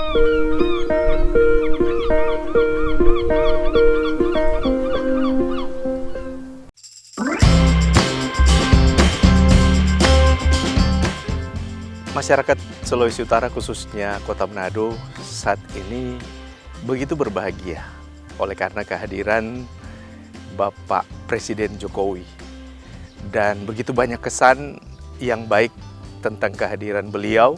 Masyarakat Sulawesi Utara, khususnya Kota Manado, saat ini begitu berbahagia oleh karena kehadiran Bapak Presiden Jokowi. Dan begitu banyak kesan yang baik tentang kehadiran beliau,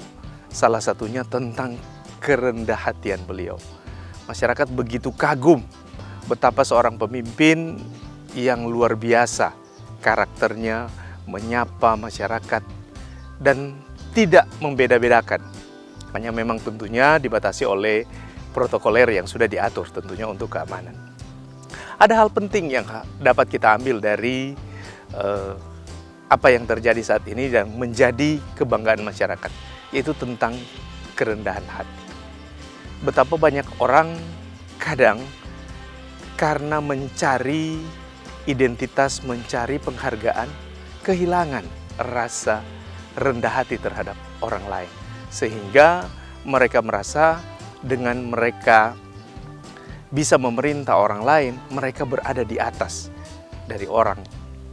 salah satunya tentang kerendah hatian beliau. Masyarakat begitu kagum betapa seorang pemimpin yang luar biasa karakternya, menyapa masyarakat, dan tidak membeda-bedakan. Hanya memang tentunya dibatasi oleh protokoler yang sudah diatur tentunya untuk keamanan. Ada hal penting yang dapat kita ambil dari apa yang terjadi saat ini dan menjadi kebanggaan masyarakat, yaitu tentang kerendahan hati. Betapa banyak orang kadang karena mencari identitas, mencari penghargaan, kehilangan rasa rendah hati terhadap orang lain, sehingga mereka merasa dengan mereka bisa memerintah orang lain, mereka berada di atas dari orang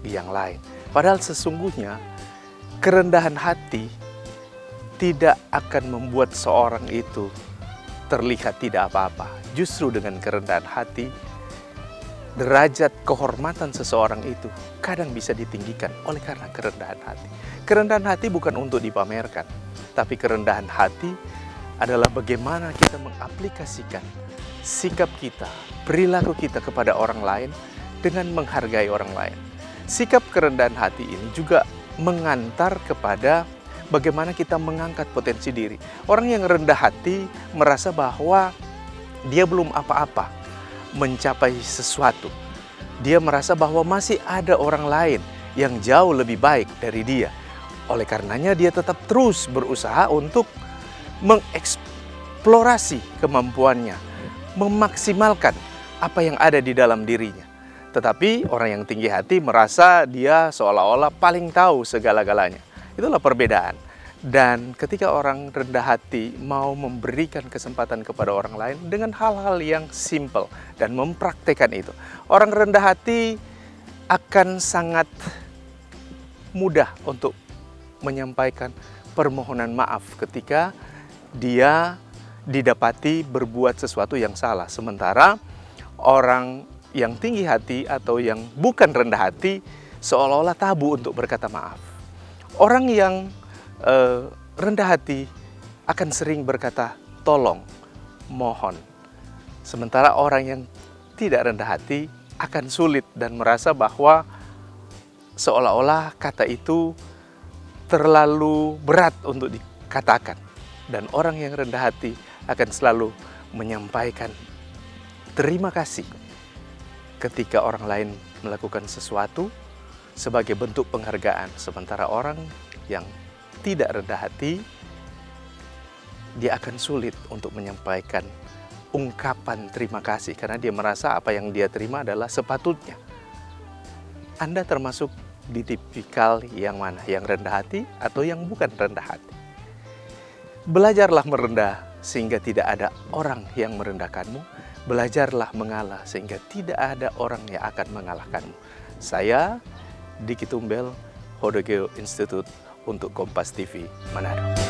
yang lain. Padahal sesungguhnya kerendahan hati tidak akan membuat seorang itu terlihat tidak apa-apa. Justru dengan kerendahan hati, derajat kehormatan seseorang itu kadang bisa ditinggikan oleh karena kerendahan hati. Kerendahan hati bukan untuk dipamerkan, tapi kerendahan hati adalah bagaimana kita mengaplikasikan sikap kita, perilaku kita kepada orang lain dengan menghargai orang lain. Sikap kerendahan hati ini juga mengantar kepada bagaimana kita mengangkat potensi diri. Orang yang rendah hati merasa bahwa dia belum apa-apa mencapai sesuatu. Dia merasa bahwa masih ada orang lain yang jauh lebih baik dari dia. Oleh karenanya dia tetap terus berusaha untuk mengeksplorasi kemampuannya, memaksimalkan apa yang ada di dalam dirinya. Tetapi orang yang tinggi hati merasa dia seolah-olah paling tahu segala-galanya. Itulah perbedaan. Dan ketika orang rendah hati mau memberikan kesempatan kepada orang lain dengan hal-hal yang simple dan mempraktekkan itu, orang rendah hati akan sangat mudah untuk menyampaikan permohonan maaf ketika dia didapati berbuat sesuatu yang salah. Sementara orang yang tinggi hati atau yang bukan rendah hati seolah-olah tabu untuk berkata maaf. Orang yang rendah hati akan sering berkata tolong, mohon. Sementara orang yang tidak rendah hati akan sulit dan merasa bahwa seolah-olah kata itu terlalu berat untuk dikatakan. Dan orang yang rendah hati akan selalu menyampaikan terima kasih ketika orang lain melakukan sesuatu sebagai bentuk penghargaan. Sementara orang yang tidak rendah hati, dia akan sulit untuk menyampaikan ungkapan terima kasih karena dia merasa apa yang dia terima adalah sepatutnya. Anda termasuk di tipikal yang mana? Yang rendah hati atau yang bukan rendah hati? Belajarlah merendah sehingga tidak ada orang yang merendahkanmu. Belajarlah mengalah sehingga tidak ada orang yang akan mengalahkanmu. Saya, Diki Tumbel, Hodogeo Institute untuk Kompas TV Manado.